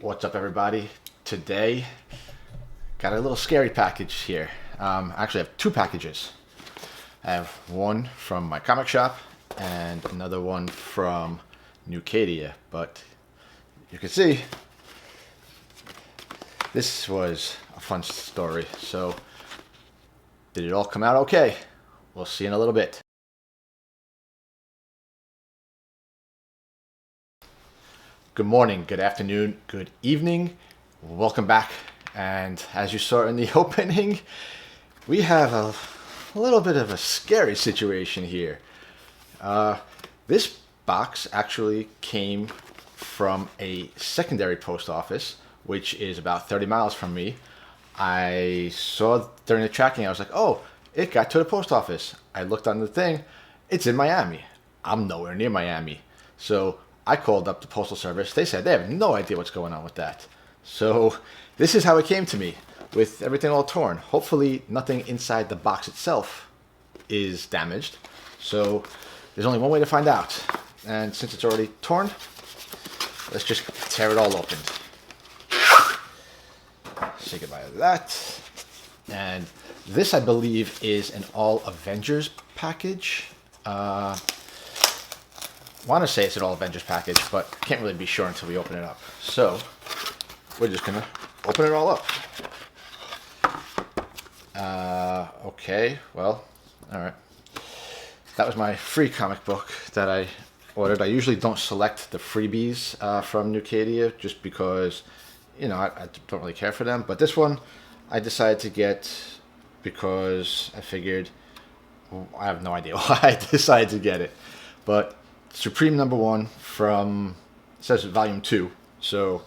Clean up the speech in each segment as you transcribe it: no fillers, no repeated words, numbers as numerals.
What's up, everybody? Today, got a little scary package here. Actually, I have two packages. I have one from my comic shop and another one from Nucadia. But you can see, this was a fun story. So, did it all come out okay? We'll see in a little bit. Good morning, good afternoon, good evening. Welcome back. And as you saw in the opening, we have a little bit of a scary situation here. This box actually came from a secondary post office, which is about 30 miles from me. I saw during the tracking, I was like, oh, it got to the post office. I looked on the thing, it's in Miami. I'm nowhere near Miami. So I called up the Postal Service. They said they have no idea what's going on with that. So this is how it came to me, with everything all torn. Hopefully nothing inside the box itself is damaged. So there's only one way to find out. And since it's already torn, let's just tear it all open. Say goodbye to that. And this, I believe, is an All Avengers package. Want to say it's an All Avengers package, but can't really be sure until we open it up. So we're just gonna open it all up. Okay, well, all right. That was my free comic book that I ordered. I usually don't select the freebies from Nucadia just because, you know, I don't really care for them. But this one I decided to get because I figured, well, I have no idea why I decided to get it, but Supreme #1 from, it says volume 2, so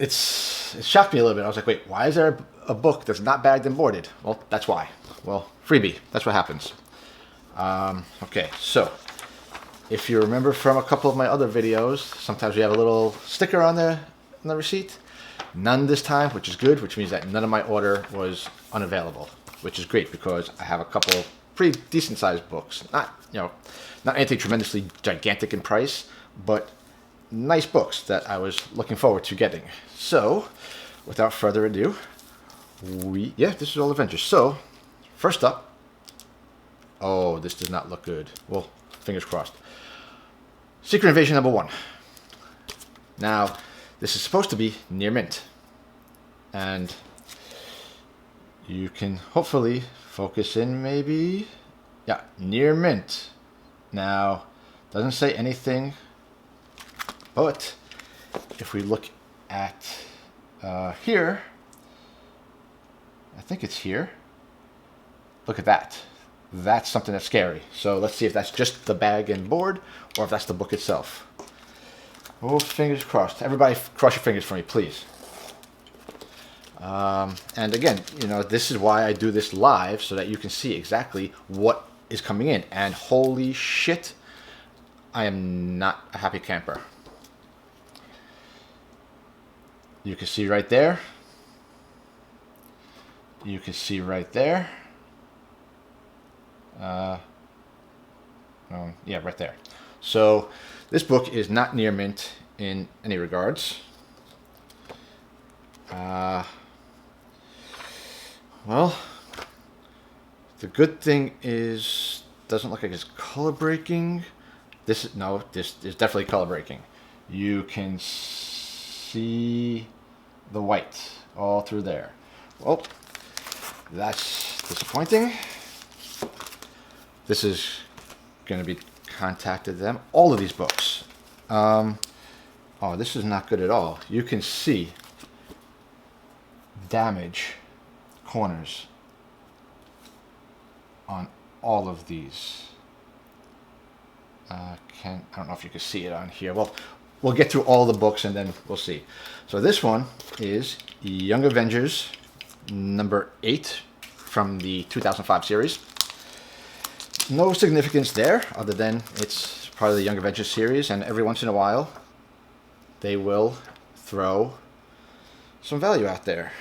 it shocked me a little bit. I was like, wait, why is there a book that's not bagged and boarded? Well, that's why. Well, freebie, that's what happens. Okay, so if you remember from a couple of my other videos, sometimes we have a little sticker on the receipt. None this time, which is good, which means that none of my order was unavailable, which is great because I have a couple pretty decent sized books. Not anything tremendously gigantic in price, but nice books that I was looking forward to getting. So, without further ado, this is All Avengers. So, first up, oh, this does not look good. Well, fingers crossed. Secret Invasion #1. Now, this is supposed to be near mint, and you can hopefully focus in maybe. Yeah, near mint. Now, doesn't say anything, but if we look at here, I think it's here. Look at that. That's something that's scary. So let's see if that's just the bag and board or if that's the book itself. Oh, fingers crossed. Everybody cross your fingers for me, please. And again, this is why I do this live, so that you can see exactly what is coming in. And holy shit, I am not a happy camper. You can see right there. You can see right there. Yeah, right there. So this book is not near mint in any regards. Well, the good thing is, doesn't look like it's color breaking. This is definitely color breaking. You can see the white all through there. Well, that's disappointing. This is going to be contacted them. All of these books. Oh, this is not good at all. You can see damage corners on all of these. I don't know if you can see it on here. Well, we'll get through all the books and then we'll see. So this one is Young Avengers #8 from the 2005 series. No significance there other than it's part of the Young Avengers series, and every once in a while they will throw some value out there.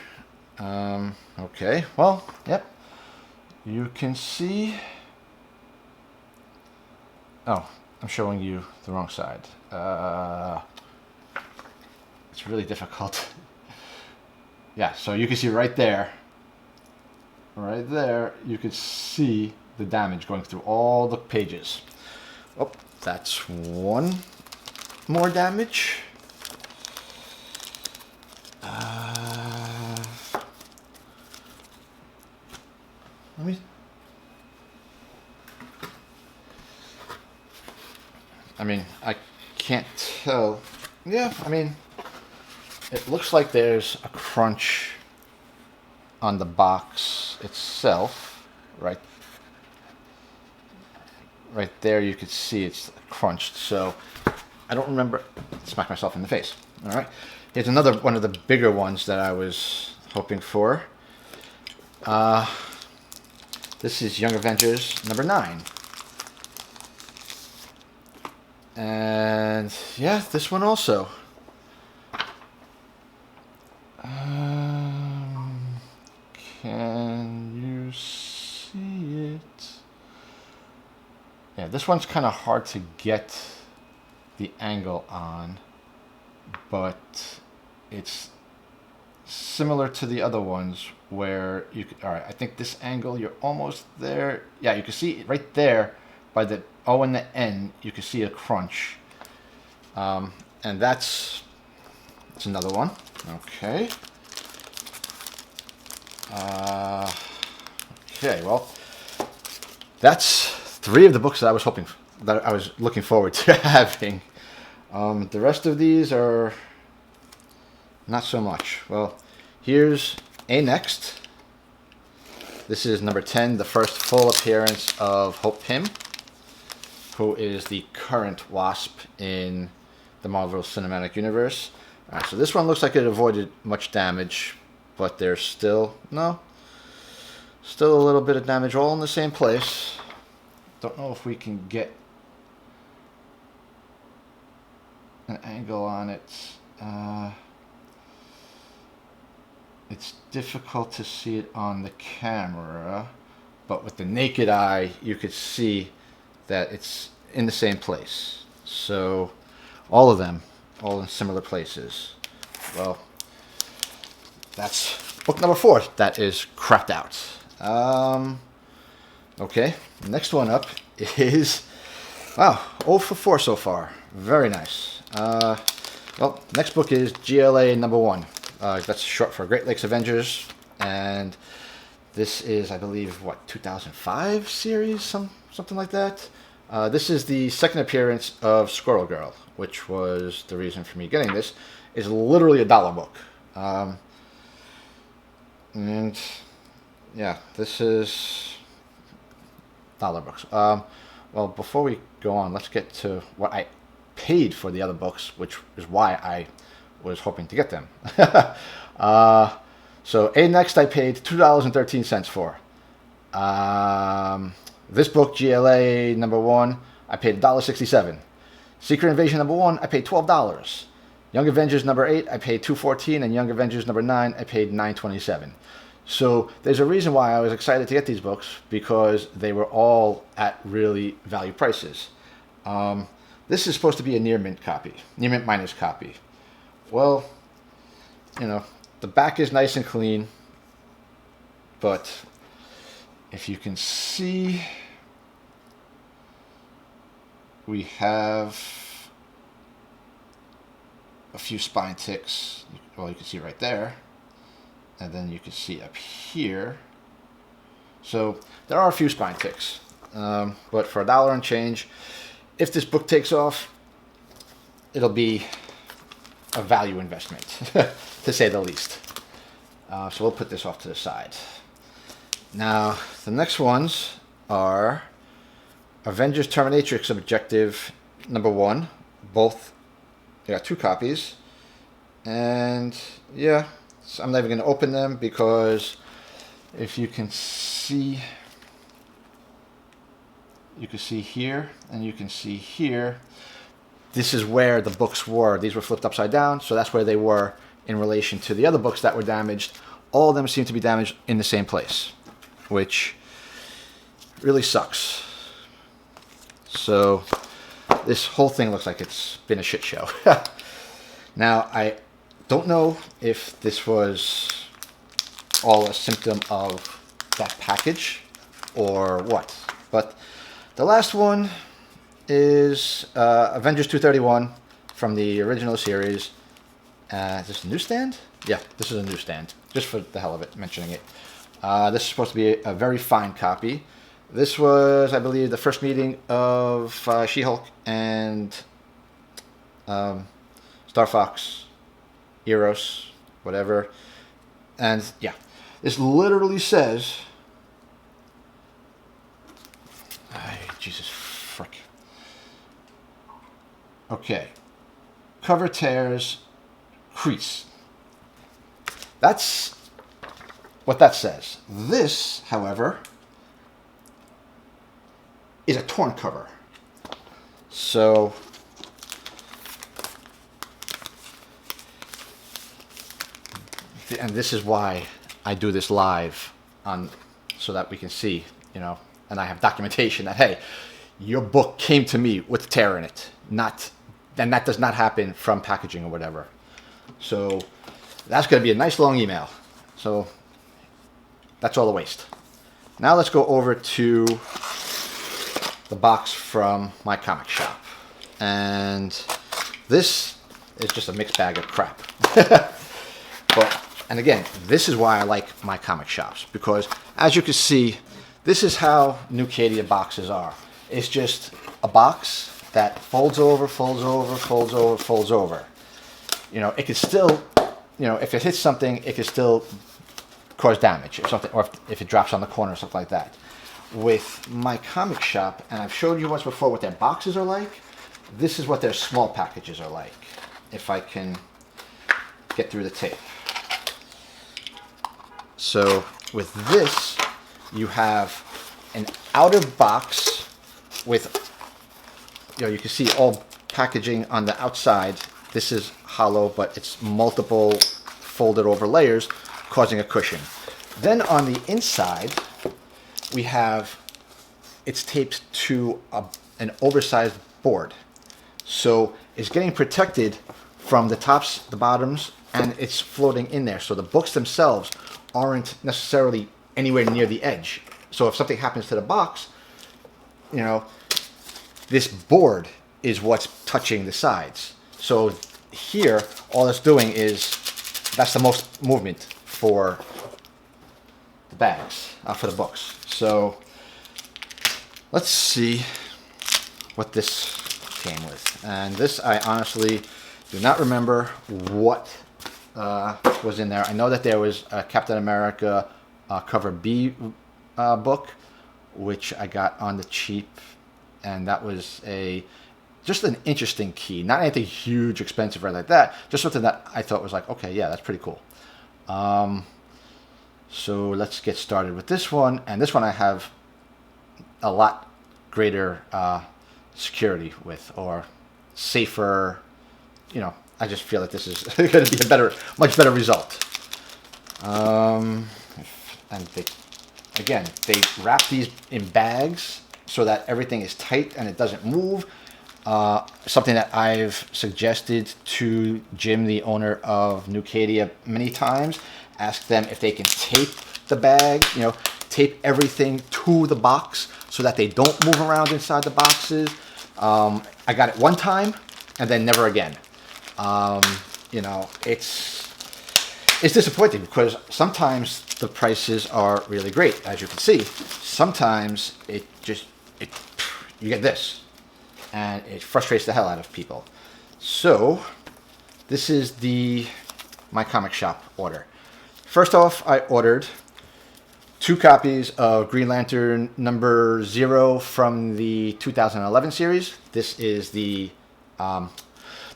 Okay, well, yep. You can see. Oh, I'm showing you the wrong side. it's really difficult. Yeah, so you can see right there, you can see the damage going through all the pages. Oh, that's one more damage. Let me. I mean, I can't tell. Yeah, I mean, it looks like there's a crunch on the box itself, right? Right there, you can see it's crunched. So I don't remember. Smack myself in the face. All right. Here's another one of the bigger ones that I was hoping for. This is Young Avengers #9. And yeah, this one also. Can you see it? Yeah, this one's kind of hard to get the angle on, but it's similar to the other ones where you could, all right, I think this angle, you're almost there. Yeah, you can see right there by the O and the N, you can see a crunch. And that's another one. Okay. Okay, well, that's 3 of the books that I was looking forward to having. The rest of these are not so much. Well, here's A Next. This is #10, the first full appearance of Hope Pym, who is the current Wasp in the Marvel Cinematic Universe. All right, so this one looks like it avoided much damage, but there's still a little bit of damage all in the same place. Don't know if we can get an angle on it. It's difficult to see it on the camera, but with the naked eye, you could see that it's in the same place. So all of them, all in similar places. Well, that's book #4 that is crapped out. Okay, next one up is, wow, 0 for 4 so far. Very nice. Well, next book is GLA #1. That's short for Great Lakes Avengers, and this is, I believe, what, 2005 series, something like that. This is the second appearance of Squirrel Girl, which was the reason for me getting this. It's literally a $1 book. And yeah, this is $1 books. Well, before we go on, let's get to what I paid for the other books, which is why I was hoping to get them. So A Next I paid $2.13 for. This book, GLA #1, I paid $1.67. Secret Invasion #1, I paid $12. Young Avengers #8, I paid $2.14, and Young Avengers #9, I paid $9.27. So there's a reason why I was excited to get these books, because they were all at really value prices. This is supposed to be a near mint minus copy. Well, you know, the back is nice and clean, but if you can see, we have a few spine ticks. Well, you can see right there, and then you can see up here. So there are a few spine ticks, but for $1 and change, if this book takes off, it'll be a value investment, to say the least. So we'll put this off to the side. Now, the next ones are Avengers Terminatrix Objective #1. Both, I got 2 copies. And yeah, so I'm not even going to open them, because if you can see, you can see here and you can see here, this is where the books were. These were flipped upside down, so that's where they were in relation to the other books that were damaged. All of them seem to be damaged in the same place, which really sucks. So this whole thing looks like it's been a shit show. Now, I don't know if this was all a symptom of that package or what, but the last one is Avengers 231 from the original series. Is this a newsstand? Yeah, this is a newsstand, just for the hell of it, mentioning it. This is supposed to be a very fine copy. This was, I believe, the first meeting of She-Hulk and Star Fox, Eros, whatever. And yeah, this literally says, Jesus frick. Okay, cover tears, crease. That's what that says. This, however, is a torn cover. So and this is why I do this live on, so that we can see, you know, and I have documentation that, hey, your book came to me with a tear in it. And that does not happen from packaging or whatever. So that's going to be a nice long email. So that's all a waste. Now let's go over to the box from my comic shop. And this is just a mixed bag of crap. And again, this is why I like my comic shops, because as you can see, this is how New Cadia boxes are. It's just a box that folds over, folds over, folds over, folds over. You know, it could still, you know, if it hits something, it could still cause damage or something, or if it drops on the corner or something like that. With my comic shop, and I've showed you once before what their boxes are like, this is what their small packages are like. If I can get through the tape. So with this, you have an outer box with, you know, you can see all packaging on the outside. This is hollow, but it's multiple folded over layers, causing a cushion. Then on the inside, we have, it's taped to an oversized board. So it's getting protected from the tops, the bottoms, and it's floating in there. So the books themselves aren't necessarily anywhere near the edge. So if something happens to the box, you know, this board is what's touching the sides. So here, all it's doing is, that's the most movement for the bags, for the books. So let's see what this came with. And this, I honestly do not remember what was in there. I know that there was a Captain America cover B book, which I got on the cheap, and that was just an interesting key. Not anything huge, expensive, or like that. Just something that I thought was like, okay, yeah, that's pretty cool. So let's get started with this one. And this one I have a lot greater security with, or safer, you know. I just feel like this is going to be a much better result. And they wrap these in bags so that everything is tight and it doesn't move. Something that I've suggested to Jim, the owner of New Cadia, many times. Ask them if they can tape the bag, you know, tape everything to the box so that they don't move around inside the boxes. I got it one time and then never again. You know, it's disappointing because sometimes the prices are really great, as you can see. Sometimes you get this, and it frustrates the hell out of people. So this is my comic shop order. First off, I ordered 2 copies of Green Lantern number 0 from the 2011 series. This is the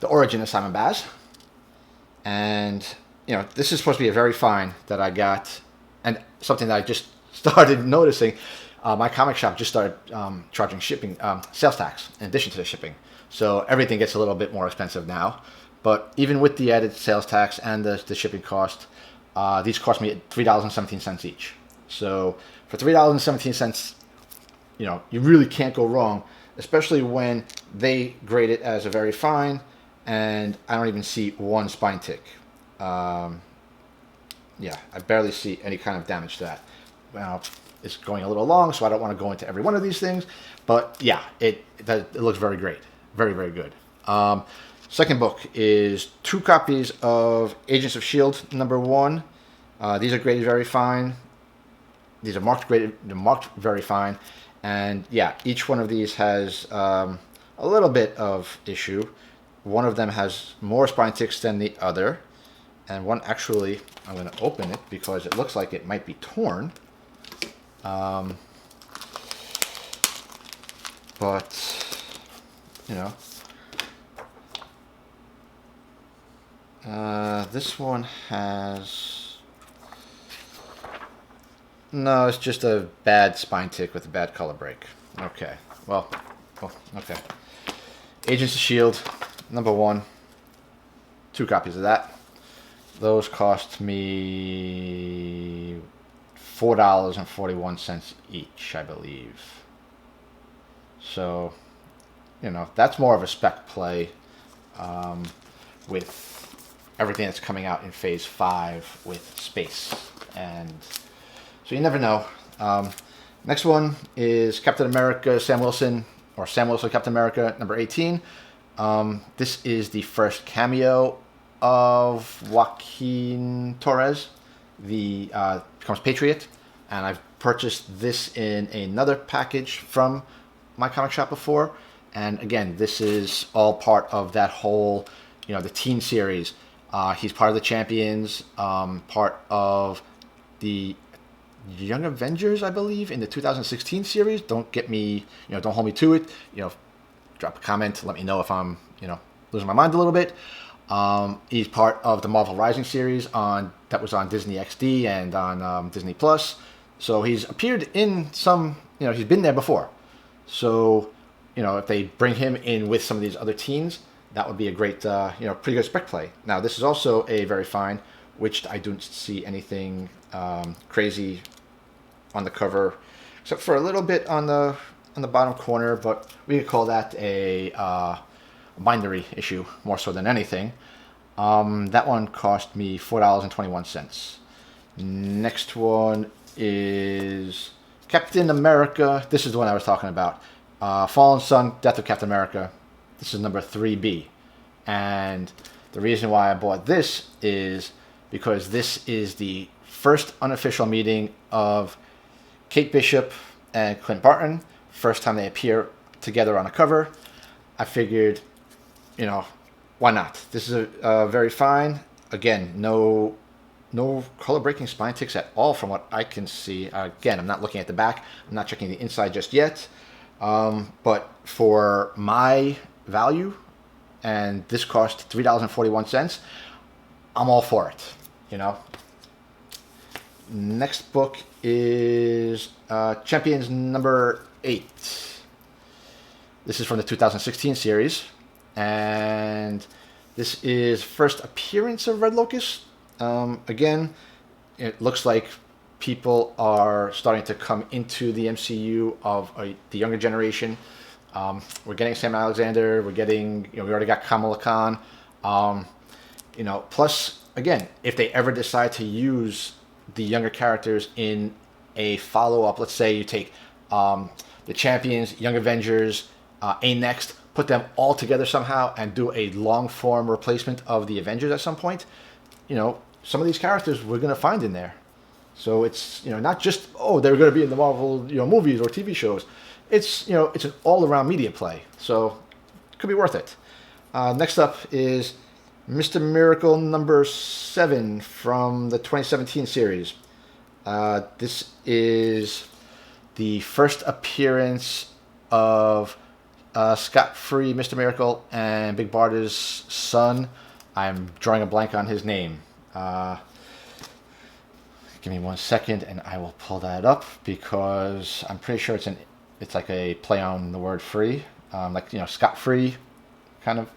origin of Simon Baz. And, you know, this is supposed to be a very fine that I got, and something that I just started noticing. My comic shop just started charging shipping, sales tax in addition to the shipping. So everything gets a little bit more expensive now. But even with the added sales tax and the shipping cost, these cost me $3.17 each. So for $3.17, you know, you really can't go wrong, especially when they grade it as a very fine, and I don't even see one spine tick. Yeah, I barely see any kind of damage to that. Now, it's going a little long, so I don't want to go into every one of these things. But yeah, it looks very great. Very, very good. Second book is 2 copies of Agents of S.H.I.E.L.D. #1. These are graded very fine. These are marked very fine. And yeah, each one of these has a little bit of issue. One of them has more spine ticks than the other. And one actually, I'm going to open it because it looks like it might be torn. But, you know, this one has, no, it's just a bad spine tick with a bad color break. Okay, well, okay. Agents of S.H.I.E.L.D. #1, 2 copies of that. Those cost me $4.41 each, I believe. So, you know, that's more of a spec play with everything that's coming out in Phase 5 with space. And so you never know. Next one is Captain America Sam Wilson, or Sam Wilson Captain America #18. This is the first cameo of Joaquin Torres, the becomes Patriot, and I've purchased this in another package from my comic shop before. And again, this is all part of that whole, you know, the teen series. He's part of the Champions, part of the Young Avengers, I believe, in the 2016 series. Don't get me, you know, don't hold me to it. You know, drop a comment, let me know if I'm, you know, losing my mind a little bit. He's part of the Marvel Rising series that was on Disney XD and on Disney Plus. So he's appeared in some, you know, he's been there before. So, you know, if they bring him in with some of these other teens, that would be a great, you know, pretty good spec play. Now, this is also a very fine, which I don't see anything crazy on the cover, except for a little bit on the bottom corner, but we could call that a bindery issue more so than anything. That one cost me $4.21. Next one is Captain America. This is the one I was talking about. Fallen Sun, Death of Captain America. This is number 3B. And the reason why I bought this is because this is the first unofficial meeting of Kate Bishop and Clint Barton. First time they appear together on a cover. I figured, you know, why not? This is a very fine. Again, no color breaking spine ticks at all from what I can see. Again, I'm not looking at the back. I'm not checking the inside just yet. But for my value, and this cost $3.41, I'm all for it, you know. Next book is Champions #8. This is from the 2016 series, and this is first appearance of Red Locust. Again, it looks like people are starting to come into the MCU of the younger generation. We're getting Sam Alexander. We're getting, you know, we already got Kamala Khan. You know, plus again, if they ever decide to use the younger characters in a follow-up, let's say you take the Champions, Young Avengers, A-Next, put them all together somehow and do a long-form replacement of the Avengers at some point, you know, some of these characters we're going to find in there. So it's, you know, not just, oh, they're going to be in the Marvel, you know, movies or TV shows. It's, you know, it's an all-around media play. So it could be worth it. Next up is Mr. Miracle #7 from the 2017 series. This is the first appearance of Scott-Free Mr. Miracle and Big Barda's son. I'm drawing a blank on his name. Give me 1 second and I will pull that up because I'm pretty sure it's like a play on the word free, like, you know, Scott-Free kind of.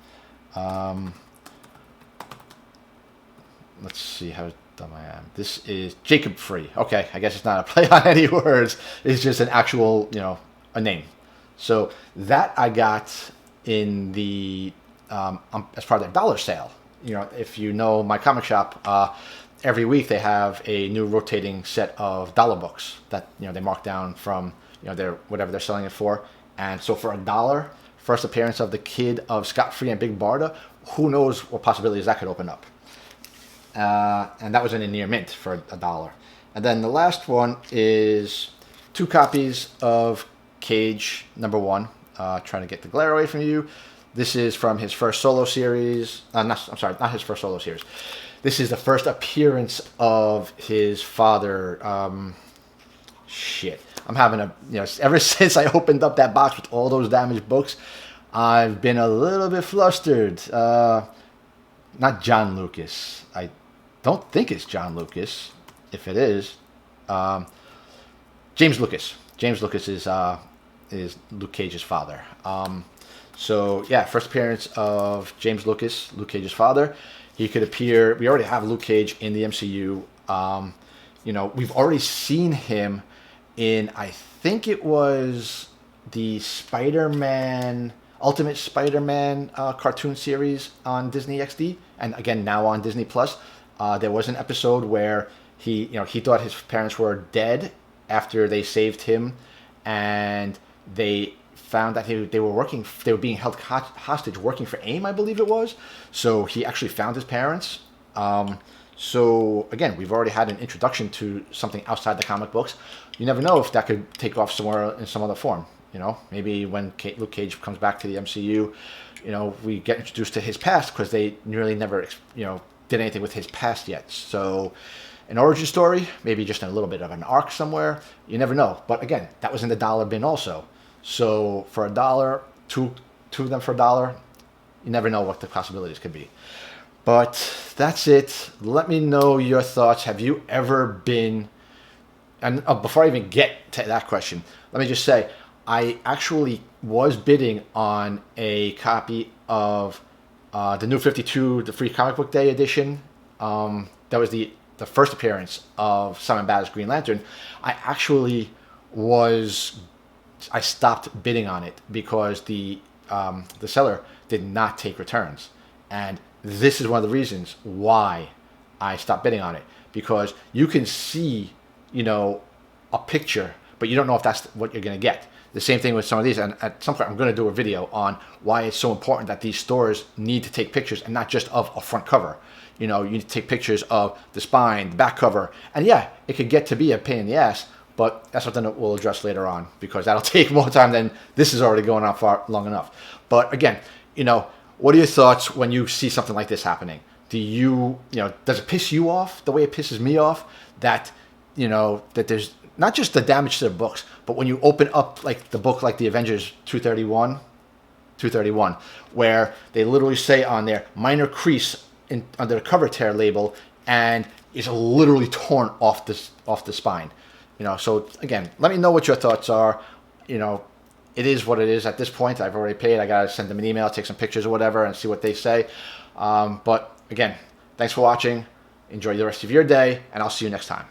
Let's see how dumb I am. This is Jacob Free. Okay, I guess it's not a play on any words. It's just an actual, you know, a name. So that I got in the as part of their dollar sale. if you know my comic shop, every week they have a new rotating set of dollar books that they mark down from their whatever they're selling it for. And so for $1, first appearance of the kid of Scott Free and Big Barda, who knows what possibilities that could open up. And that was in a near mint for $1. And then the last one is 2 copies of Cage #1. Trying to get the glare away from you. This is from his first solo series. I'm sorry, not his first solo series. This is the first appearance of his father. I'm having ever since I opened up that box with all those damaged books, I've been a little bit flustered. Not John Lucas. I don't think it's John Lucas. If it is, James Lucas. James Lucas is Luke Cage's father. So yeah, first appearance of James Lucas, Luke Cage's father. He could appear. We already have Luke Cage in the MCU. We've already seen him in, I think it was the Spider-Man, Ultimate Spider-Man cartoon series on Disney XD, and again now on Disney Plus. There was an episode where he thought his parents were dead after they saved him, and they found that they were being held hostage working for AIM, I believe it was. So he actually found his parents. So again, we've already had an introduction to something outside the comic books. You never know if that could take off somewhere in some other form. Maybe when Luke Cage comes back to the MCU, we get introduced to his past, because they really never, did anything with his past yet. So an origin story, maybe just a little bit of an arc somewhere. You never know. But again, that was in the dollar bin also. So for $1, two of them for $1, you never know what the possibilities could be. But that's it. Let me know your thoughts. Have you ever been... And before I even get to that question, let me just say, I actually was bidding on a copy of the New 52, the Free Comic Book Day edition. That was the first appearance of Simon Batters' Green Lantern. I stopped bidding on it because the seller did not take returns. And this is one of the reasons why I stopped bidding on it, because you can see, a picture, but you don't know if that's what you're going to get. The same thing with some of these, and at some point I'm going to do a video on why it's so important that these stores need to take pictures, and not just of a front cover. You need to take pictures of the spine, the back cover, and yeah, it could get to be a pain in the ass, but that's something that we'll address later on, because that'll take more time than this is already going on for long enough. But again, what are your thoughts when you see something like this happening? Does it piss you off the way it pisses me off that, that there's not just the damage to the books, but when you open up like the book, like the Avengers 231, where they literally say on there, minor crease under the cover tear label, and it's literally torn off the spine. So again, let me know what your thoughts are. It is what it is at this point. I've already paid. I gotta send them an email, take some pictures or whatever, and see what they say. But again, thanks for watching. Enjoy the rest of your day, and I'll see you next time.